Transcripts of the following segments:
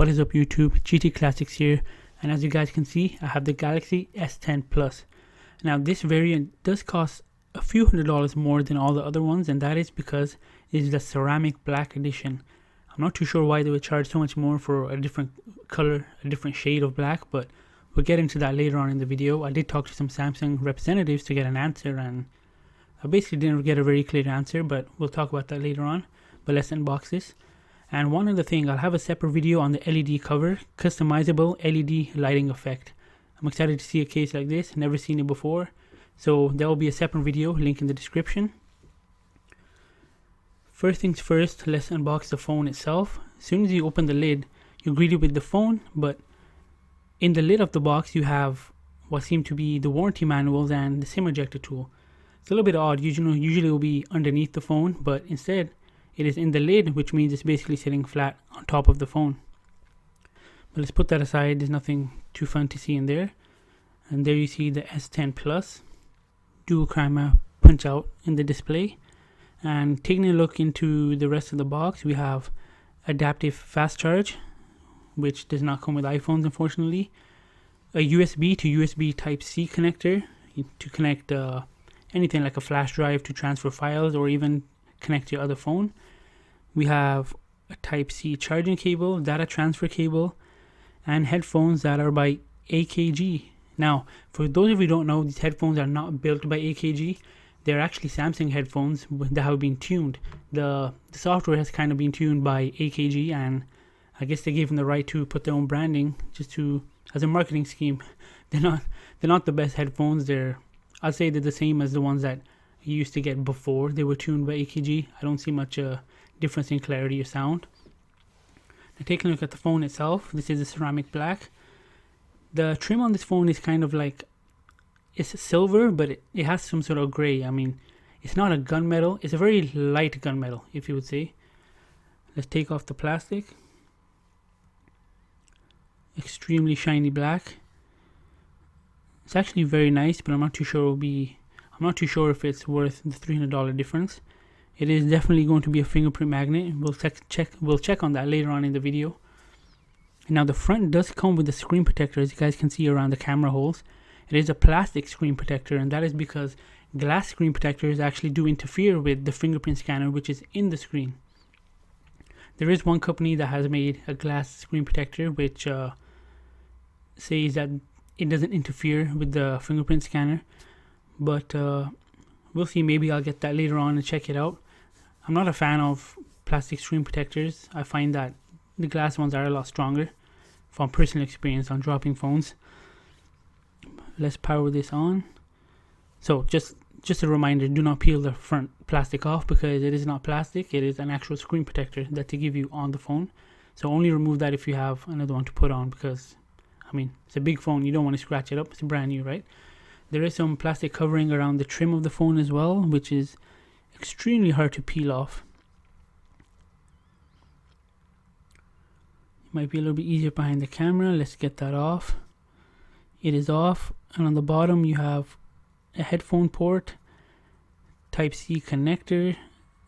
What is up YouTube, GT Classics here, and as you guys can see I have the Galaxy S10 Plus. Now this variant does cost a few $100s more than all the other ones, and that is because it is the ceramic black edition. I'm not too sure why they would charge so much more for a different color, a different shade of black, but we'll get into that later on in the video. I did talk to some Samsung representatives to get an answer, and I basically didn't get a very clear answer, but we'll talk about that later on. But let's unbox this. And one other thing, I'll have a separate video on the LED cover, customizable LED lighting effect. I'm excited to see a case like this, never seen it before. So there will be a separate video, link in the description. First things first, let's unbox the phone itself. As soon as you open the lid, you're greeted with the phone, but in the lid of the box you have what seem to be the warranty manuals and the SIM ejector tool. It's a little bit odd, usually it will be underneath the phone, but instead it is in the lid, which means it's basically sitting flat on top of the phone. But let's put that aside, there's nothing too fun to see in there. And there you see the S10 Plus dual camera punch out in the display. And taking a look into the rest of the box, we have adaptive fast charge, which does not come with iPhones unfortunately. A USB to USB Type-C connector to connect anything like a flash drive to transfer files or even connect to your other phone. We have a Type-C charging cable, data transfer cable, and headphones that are by AKG. Now, for those of you who don't know, these headphones are not built by AKG. They're actually Samsung headphones that have been tuned. The software has kind of been tuned by AKG, and I guess they gave them the right to put their own branding just to as a marketing scheme. They're not the best headphones. I'd say they're the same as the ones that you used to get before they were tuned by AKG. I don't see much difference in clarity or sound. Now taking a look at the phone itself, this is a ceramic black. The trim on this phone is kind of like, it's silver, but it has some sort of gray. I mean, it's not a gunmetal, it's a very light gunmetal, if you would say. Let's take off the plastic. Extremely shiny black. It's actually very nice, but I'm not too sure if it's worth the $300 difference. It is definitely going to be a fingerprint magnet. We'll check on that later on in the video. Now the front does come with a screen protector, as you guys can see around the camera holes. It is a plastic screen protector, and that is because glass screen protectors actually do interfere with the fingerprint scanner, which is in the screen. There is one company that has made a glass screen protector which says that it doesn't interfere with the fingerprint scanner, but we'll see. Maybe I'll get that later on and check it out. I'm not a fan of plastic screen protectors. I find that the glass ones are a lot stronger from personal experience on dropping phones. Let's power this on. So just a reminder, do not peel the front plastic off because it is not plastic. It is an actual screen protector that they give you on the phone. So only remove that if you have another one to put on, because I mean, it's a big phone, you don't want to scratch it up. It's brand new, right? There is some plastic covering around the trim of the phone as well, which is extremely hard to peel off. It might be a little bit easier behind the camera. Let's get that off. It is off, and on the bottom you have a headphone port, Type-C connector,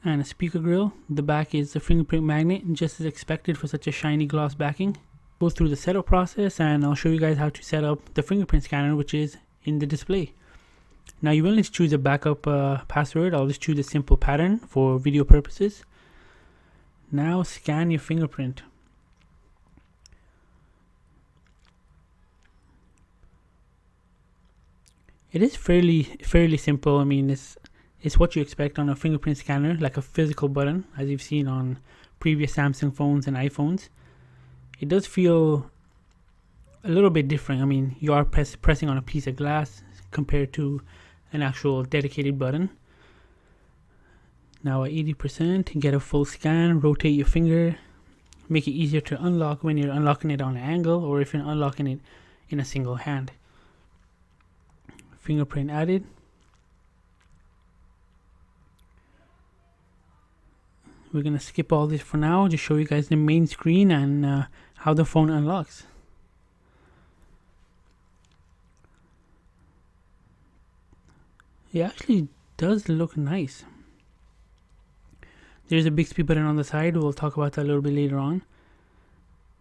and a speaker grill. The back is the fingerprint magnet, just as expected for such a shiny gloss backing. Go through the setup process, and I'll show you guys how to set up the fingerprint scanner, which is in the display. Now you will need to choose a backup password. I'll just choose a simple pattern for video purposes. Now scan your fingerprint. It is fairly simple. I mean, it's what you expect on a fingerprint scanner, like a physical button, as you've seen on previous Samsung phones and iPhones. It does feel a little bit different. I mean, you are pressing on a piece of glass compared to an actual dedicated button. Now at 80%, get a full scan, rotate your finger, make it easier to unlock when you're unlocking it on an angle or if you're unlocking it in a single hand. Fingerprint added. We're gonna skip all this for now, just show you guys the main screen and how the phone unlocks. It actually does look nice. There's a Bixby button on the side. We'll talk about that a little bit later on.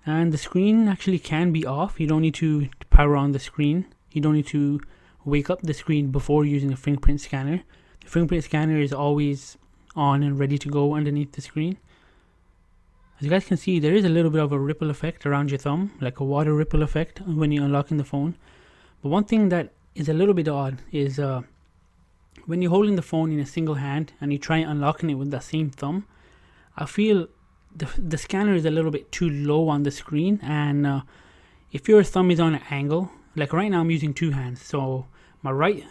And the screen actually can be off. You don't need to power on the screen. You don't need to wake up the screen before using a fingerprint scanner. The fingerprint scanner is always on and ready to go underneath the screen. As you guys can see, there is a little bit of a ripple effect around your thumb, like a water ripple effect when you're unlocking the phone. But one thing that is a little bit odd is when you're holding the phone in a single hand and you try unlocking it with the same thumb, I feel the scanner is a little bit too low on the screen, and if your thumb is on an angle, like right now I'm using two hands, so my right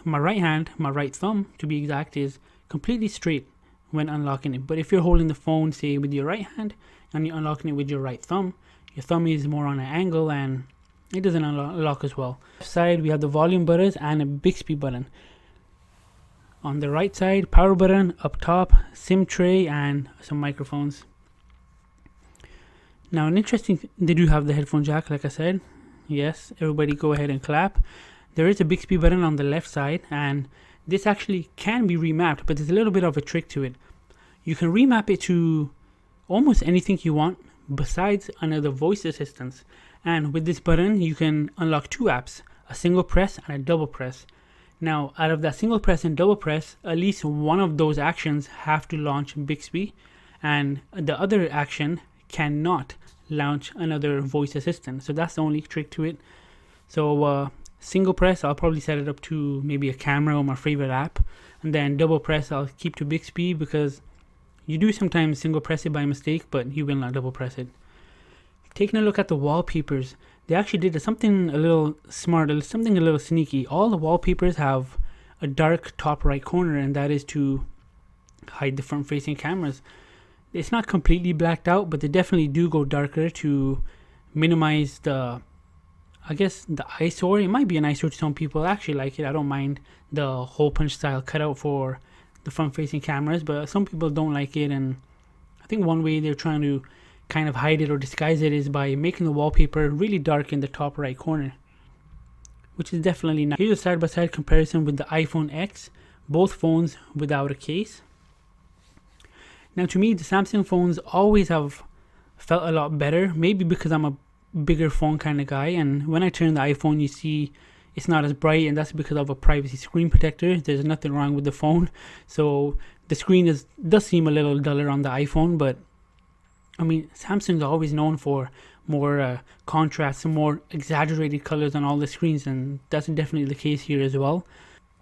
thumb to be exact is completely straight when unlocking it. But if you're holding the phone, say with your right hand, and you're unlocking it with your right thumb, your thumb is more on an angle and it doesn't unlock as well. Left side we have the volume buttons and a Bixby button. On the right side, power button, up top, SIM tray, and some microphones. Now an interesting, they do have the headphone jack, like I said. Yes, everybody go ahead and clap. There is a Bixby button on the left side, and this actually can be remapped, but there's a little bit of a trick to it. You can remap it to almost anything you want besides another voice assistance. And with this button, you can unlock two apps, a single press and a double press. Now, out of that single press and double press, at least one of those actions have to launch Bixby, and the other action cannot launch another voice assistant. So that's the only trick to it. So single press, I'll probably set it up to maybe a camera or my favorite app, and then double press I'll keep to Bixby, because you do sometimes single press it by mistake, but you will not double press it. Taking a look at the wallpapers, they actually did something a little smart, something a little sneaky. All the wallpapers have a dark top right corner, and that is to hide the front facing cameras. It's not completely blacked out, but they definitely do go darker to minimize the, I guess, the eyesore. It might be an eyesore to some people. I actually like it. I don't mind the hole punch style cutout for the front facing cameras, but some people don't like it. And I think one way they're trying to kind of hide it or disguise it is by making the wallpaper really dark in the top right corner, which is definitely nice. Here's a side-by-side comparison with the iPhone X, both phones without a case. Now to me, the Samsung phones always have felt a lot better, maybe because I'm a bigger phone kind of guy, and when I turn the iPhone you see it's not as bright, and that's because of a privacy screen protector. There's nothing wrong with the phone, so the screen does seem a little duller on the iPhone, but I mean, Samsung's always known for more contrast and more exaggerated colors on all the screens, and that's definitely the case here as well.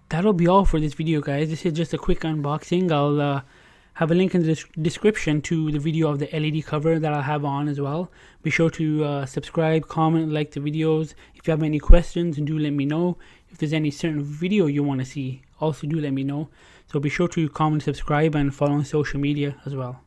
That'll be all for this video, guys. This is just a quick unboxing. I'll have a link in the description to the video of the LED cover that I'll have on as well. Be sure to subscribe, comment, like the videos. If you have any questions, do let me know. If there's any certain video you want to see, also do let me know. So be sure to comment, subscribe, and follow on social media as well.